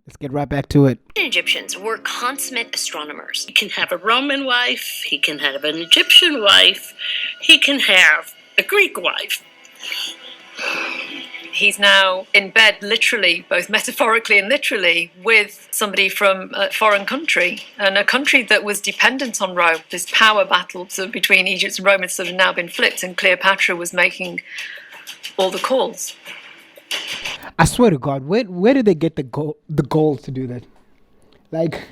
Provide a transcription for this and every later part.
Let's get right back to it. Egyptians were consummate astronomers. He can have a Roman wife, he can have an Egyptian wife, he can have a Greek wife. He's now in bed, literally, both metaphorically and literally, with somebody from a foreign country, and a country that was dependent on Rome. This power battle between Egypt and Rome had sort of now been flipped, and Cleopatra was making all the calls. I swear to God, where did they get the goal to do that? Like,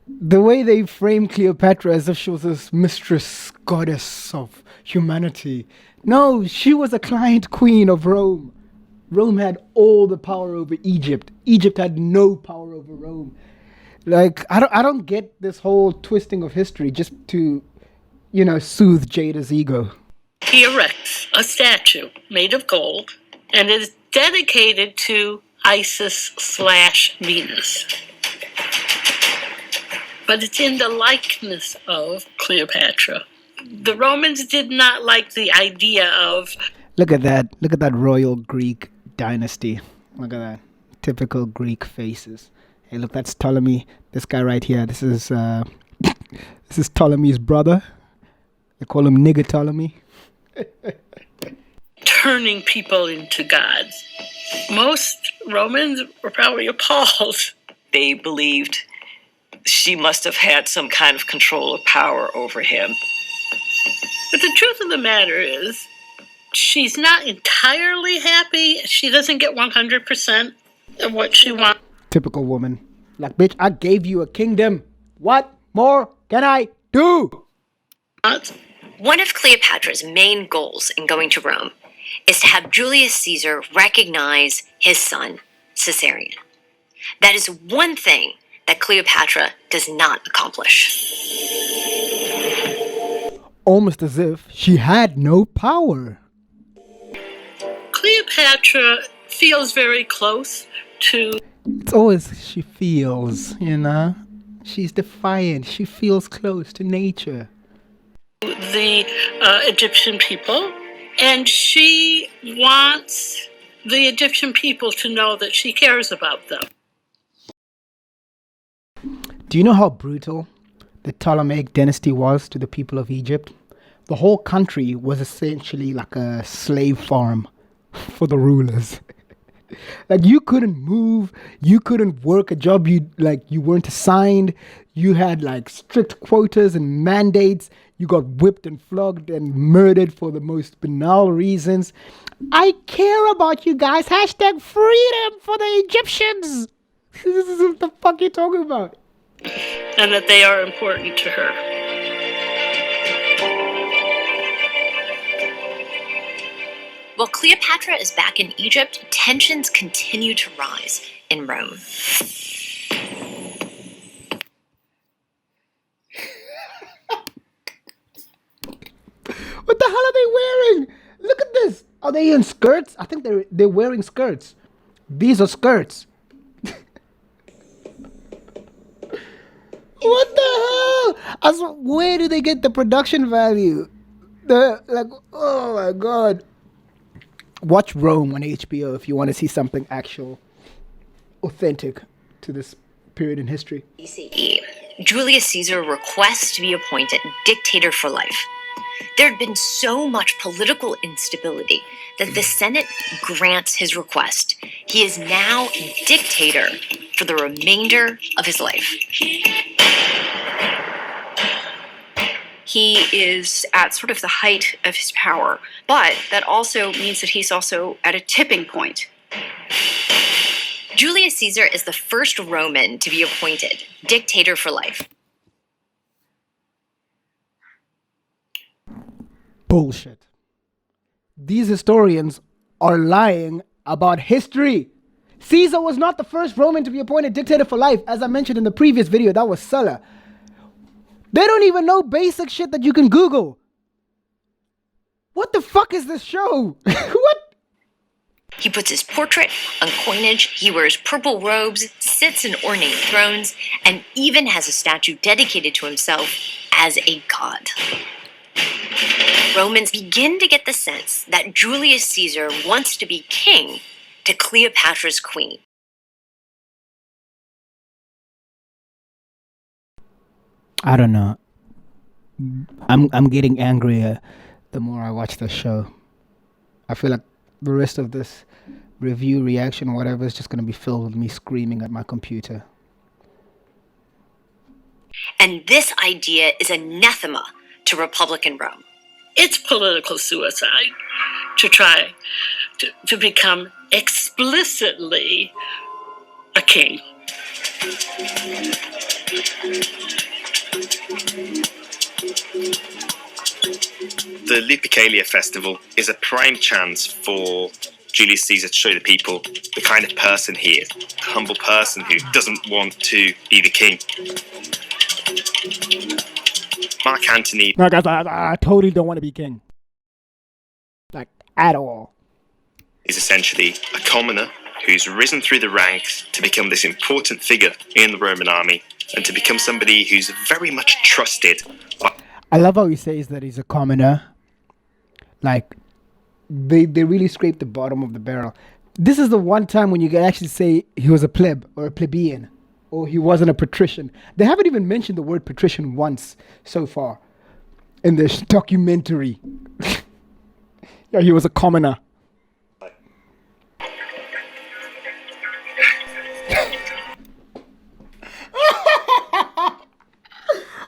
the way they frame Cleopatra as if she was this mistress, goddess of humanity. No, she was a client queen of Rome. Rome had all the power over Egypt. Egypt had no power over Rome. Like, I don't get this whole twisting of history just to, soothe Jada's ego. He erects a statue made of gold and is dedicated to Isis/Venus. But it's in the likeness of Cleopatra. The Romans did not like the idea of... Look at that royal Greek dynasty. Look at that. Typical Greek faces. Hey, look, that's Ptolemy. This guy right here. This is Ptolemy's brother. They call him Nigger Ptolemy. turning people into gods. Most Romans were probably appalled. They believed she must have had some kind of control or power over him. But the truth of the matter is, she's not entirely happy. She doesn't get 100% of what she wants. Typical woman. Like, bitch, I gave you a kingdom. What more can I do? One of Cleopatra's main goals in going to Rome is to have Julius Caesar recognize his son, Caesarion. That is one thing that Cleopatra does not accomplish. Almost as if she had no power. Cleopatra feels very close to... It's always she feels, She's defiant. She feels close to nature. the Egyptian people, and she wants the Egyptian people to know that she cares about them. Do you know how brutal the Ptolemaic dynasty was to the people of Egypt? The whole country was essentially like a slave farm for the rulers. Like, you couldn't move, you couldn't work a job you weren't assigned. You had like strict quotas and mandates. You got whipped and flogged and murdered for the most banal reasons. I care about you guys. Hashtag freedom for the Egyptians. This is what the fuck you talking about. And that they are important to her. While Cleopatra is back in Egypt, tensions continue to rise in Rome. What the hell are they wearing? Look at this. Are they in skirts? I think they're wearing skirts. These are skirts. What the hell? Where do they get the production value? Oh my god. Watch Rome on HBO if you want to see something actual, authentic to this period in history. BCE, Julius Caesar requests to be appointed dictator for life. There had been so much political instability that the Senate grants his request. He is now dictator for the remainder of his life. He is at sort of the height of his power, but that also means that he's also at a tipping point. Julius Caesar is the first Roman to be appointed dictator for life. Bullshit. These historians are lying about history. Caesar was not the first Roman to be appointed dictator for life. As I mentioned in the previous video, that was Sulla. They don't even know basic shit that you can Google. What the fuck is this show? What? He puts his portrait on coinage, he wears purple robes, sits in ornate thrones, and even has a statue dedicated to himself as a god. Romans begin to get the sense that Julius Caesar wants to be king to Cleopatra's queen. I don't know. I'm getting angrier the more I watch the show. I feel like the rest of this review, reaction, whatever, is just going to be filled with me screaming at my computer. And this idea is anathema to Republican Rome. It's political suicide to try to become explicitly a king. The Lupercalia Festival is a prime chance for Julius Caesar to show the people the kind of person he is, a humble person who doesn't want to be the king. Mark Antony No, guys, I totally don't want to be king. Like, at all. is essentially a commoner who's risen through the ranks to become this important figure in the Roman army and to become somebody who's very much trusted. I love how he says that he's a commoner. Like, they really scraped the bottom of the barrel. This is the one time when you can actually say he was a pleb or a plebeian or he wasn't a patrician. They haven't even mentioned the word patrician once so far in this documentary. Yeah, he was a commoner.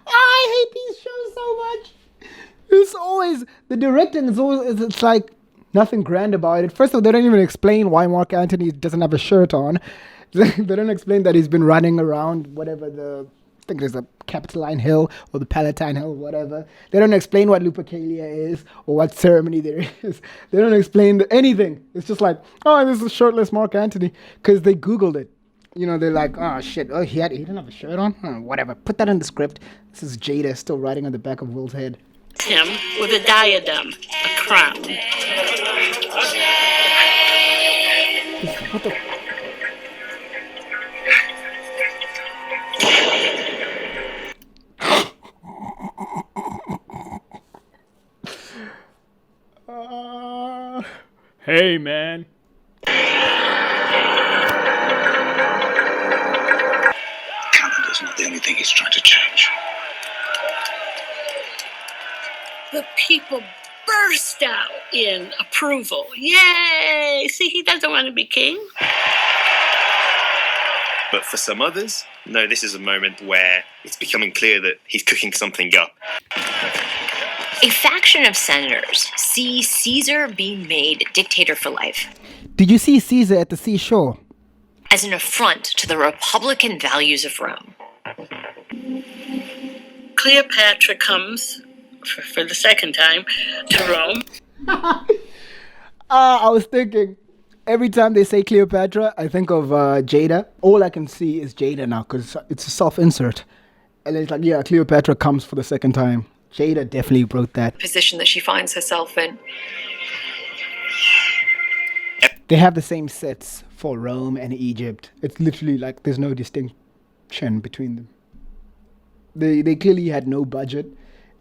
I hate these shows so much. It's always the directing is always it's like nothing grand about it. First of all, they don't even explain why Mark Antony doesn't have a shirt on. They don't explain that he's been running around whatever I think there's a Capitoline Hill or the Palatine Hill, whatever. They don't explain what Lupercalia is or what ceremony there is. They don't explain anything. It's just like, oh, this is shirtless Mark Antony because they Googled it. You know, they're like, oh shit, oh he didn't have a shirt on? Oh, whatever. Put that in the script. This is Jada still riding on the back of Will's head. Him with a diadem, a crown. What the? Hey, man. Calendar's not the only thing he's trying to change. The people burst out in approval. Yay! See, he doesn't want to be king. But for some others, no, this is a moment where it's becoming clear that he's cooking something up. A faction of senators see Caesar being made dictator for life Did you see Caesar at the seashore? as an affront to the republican values of Rome. Cleopatra comes for the second time to Rome. I was thinking, every time they say Cleopatra, I think of Jada. All I can see is Jada now because it's a self-insert. And it's like, yeah, Cleopatra comes for the second time. Jada definitely wrote that. Position that she finds herself in. They have the same sets for Rome and Egypt. It's literally like there's no distinction between them. They clearly had no budget.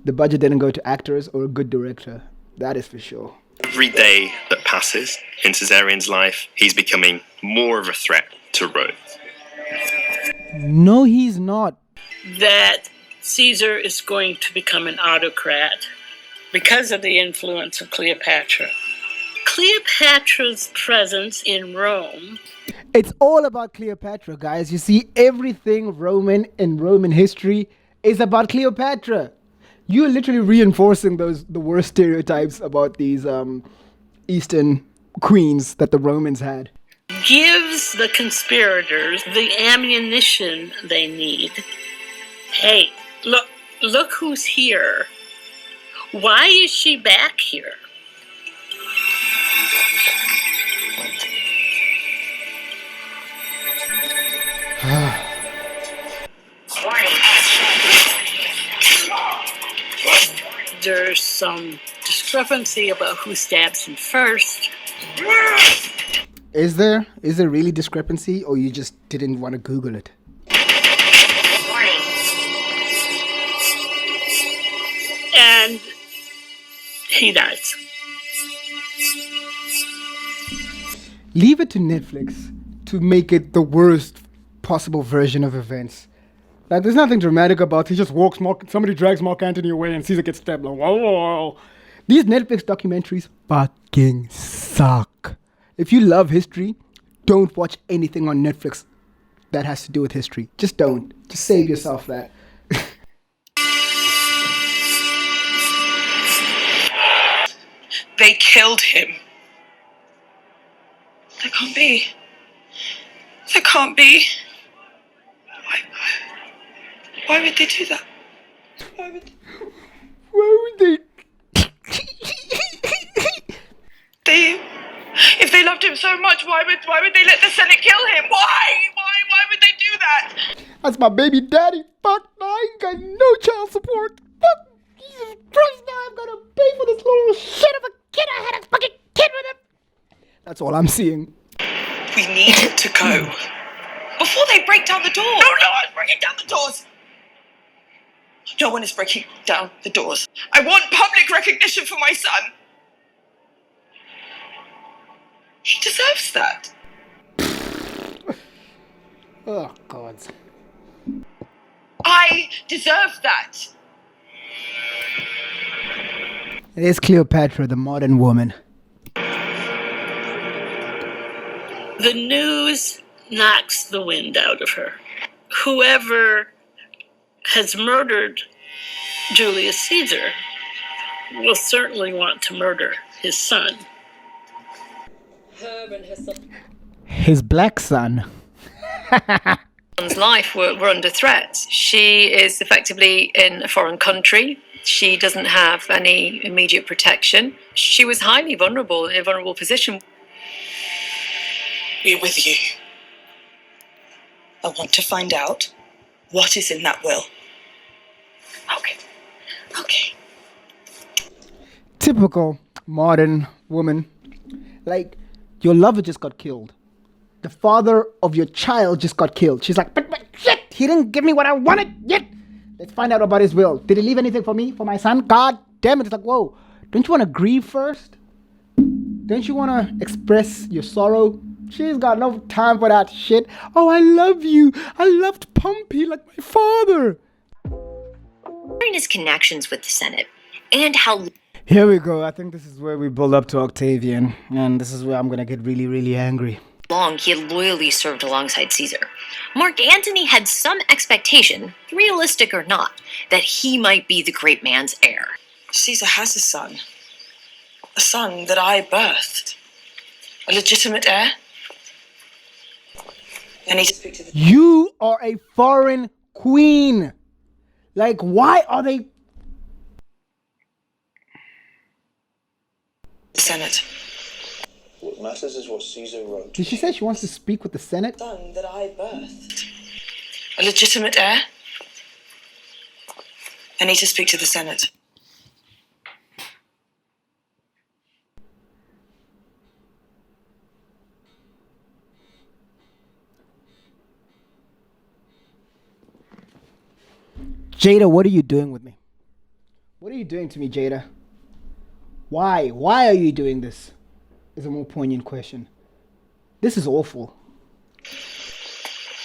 The budget didn't go to actors or a good director. That is for sure. Every day that passes in Caesarion's life, he's becoming more of a threat to Rome. No, he's not. That Caesar is going to become an autocrat because of the influence of Cleopatra. Cleopatra's presence in Rome. It's all about Cleopatra, guys. You see, everything Roman in Roman history is about Cleopatra. You're literally reinforcing the worst stereotypes about these Eastern queens that the Romans had. Gives the conspirators the ammunition they need. Hey, look who's here. Why is she back here? There's some discrepancy about who stabs him first. Is there really discrepancy, or you just didn't want to Google it? And he dies. Leave it to Netflix to make it the worst possible version of events. Like, there's nothing dramatic about it. He just walks, somebody drags Mark Antony away and Caesar gets stabbed. Like, whoa, whoa, whoa. These Netflix documentaries fucking suck. If you love history, don't watch anything on Netflix that has to do with history. Just don't. Just save yourself that. They killed him. That can't be. That can't be. Why would they do that? Why would they? If they loved him so much, why would they let the Senate kill him? Why would they do that? That's my baby daddy. Fuck, I ain't got no child support. Fuck, Jesus Christ, now I'm gonna pay for this little shit of a kid. I had a fucking kid with him. That's all I'm seeing. We need to go. Before they break down the door. No one's breaking down the doors. No one is breaking down the doors. I want public recognition for my son. He deserves that. Oh, God. I deserve that. It is Cleopatra, the modern woman. The news knocks the wind out of her. Whoever has murdered Julius Caesar will certainly want to murder his son. Her and her son. His black son. Son's life were under threat. She is effectively in a foreign country. She doesn't have any immediate protection. She was highly vulnerable, in a vulnerable position. We're with you. I want to find out what is in that will. Okay. Typical modern woman. Like, your lover just got killed. The father of your child just got killed. She's like, but shit, he didn't give me what I wanted yet. Let's find out about his will. Did he leave anything for me, for my son? God damn it. It's like, whoa, don't you want to grieve first? Don't you want to express your sorrow? She's got no time for that shit. Oh, I love you. I loved Pompey like my father. During his connections with the Senate and how Here we go. I think this is where we build up to Octavian. And this is where I'm going to get really, really angry. long he had loyally served alongside Caesar, Mark Antony had some expectation, realistic or not, that he might be the great man's heir. Caesar has a son that I birthed, a legitimate heir. I need to speak to the... You are a foreign queen. Like, why are they... Senate. What matters is what Caesar wrote. Did she say she wants to speak with the Senate? Son that I birthed, a legitimate heir. I need to speak to the Senate. Jada, what are you doing with me? What are you doing to me, Jada? Why? Why are you doing this? Is a more poignant question. This is awful.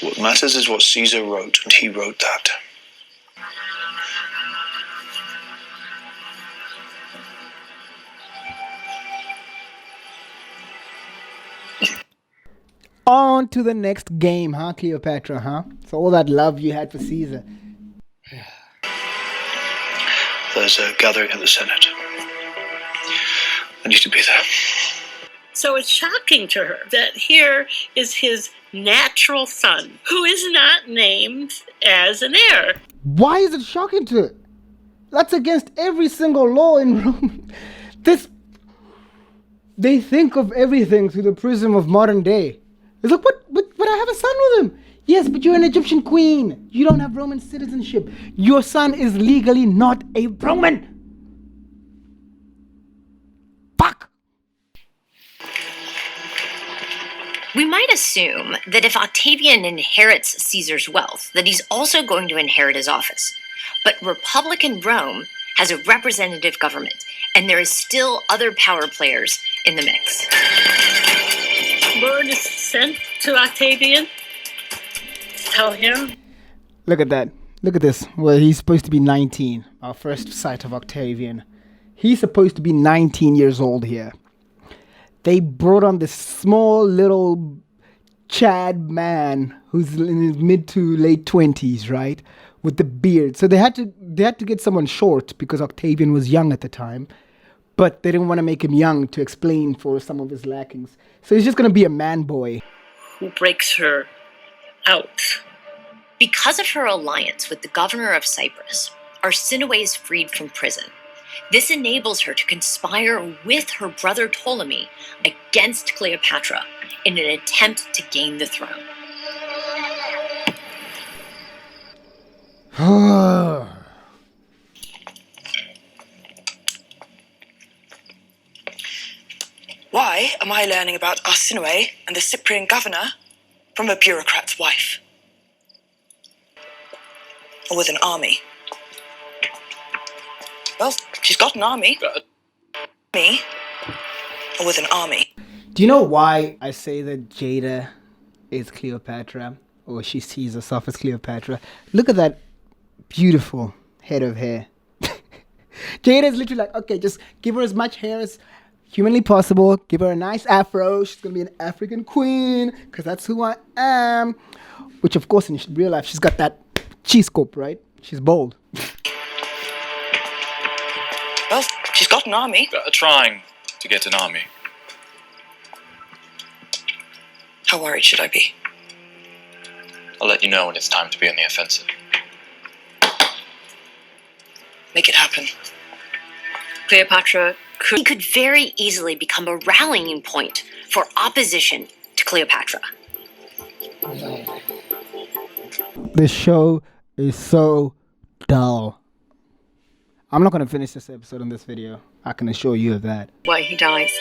What matters is what Caesar wrote, and he wrote that. On to the next game, huh, Cleopatra, huh? So all that love you had for Caesar. There's a gathering at the Senate. I need to be there. So it's shocking to her that here is his natural son, who is not named as an heir. Why is it shocking to her? That's against every single law in Rome. They think of everything through the prism of modern day. It's like, but I have a son with him. Yes, but you're an Egyptian queen. You don't have Roman citizenship. Your son is legally not a Roman. Fuck. We might assume that if Octavian inherits Caesar's wealth, that he's also going to inherit his office. But Republican Rome has a representative government, and there is still other power players in the mix. Word is sent to Octavian. Tell him. Look at that. Look at this. Well, he's supposed to be 19. Our first sight of Octavian. He's supposed to be 19 years old here. They brought on this small little Chad man who's in his mid to late 20s, right? With the beard. So they had to get someone short because Octavian was young at the time. But they didn't want to make him young to explain for some of his lackings. So he's just going to be a man boy. Who breaks her out. Because of her alliance with the governor of Cyprus, Arsinoe is freed from prison. This enables her to conspire with her brother Ptolemy against Cleopatra in an attempt to gain the throne. Why am I learning about Arsinoe and the Cyprian governor from a bureaucrat's wife? Or with an army? Well, she's got an army. Me? Or with an army? Do you know why I say that Jada is Cleopatra? Or she sees herself as Cleopatra? Look at that beautiful head of hair. Jada is literally like, okay, just give her as much hair as humanly possible. Give her a nice afro. She's going to be an African queen because that's who I am. Which, of course, in real life, she's got that cheese scope, right? She's bold. Well, she's got an army. Trying to get an army. How worried should I be? I'll let you know when it's time to be on the offensive. Make it happen. Cleopatra He could very easily become a rallying point for opposition to Cleopatra. This show is so dull. I'm not going to finish this episode on this video. I can assure you of that. why he dies.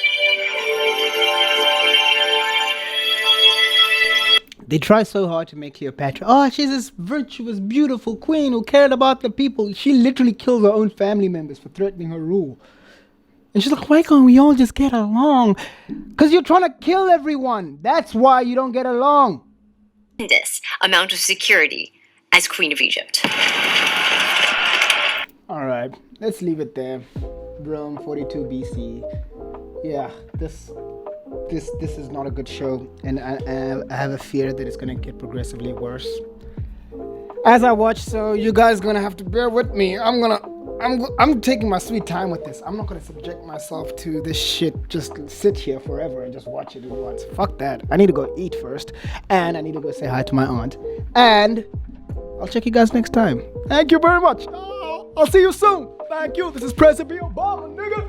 They try so hard to make Cleopatra, oh, she's this virtuous, beautiful queen who cared about the people. She literally killed her own family members for threatening her rule. And she's like, why can't we all just get along? Because you're trying to kill everyone. That's why you don't get along. This amount of security as Queen of Egypt. All right, let's leave it there. Rome, 42 BC. Yeah, this is not a good show, and I have a fear that it's gonna get progressively worse as I watch. So you guys gonna have to bear with me. I'm taking my sweet time with this. I'm not gonna subject myself to this shit. Just sit here forever and just watch it at once. Fuck that. I need to go eat first, and I need to go say hi to my aunt. And I'll check you guys next time. Thank you very much. I'll see you soon. Thank you. This is President Obama, nigga.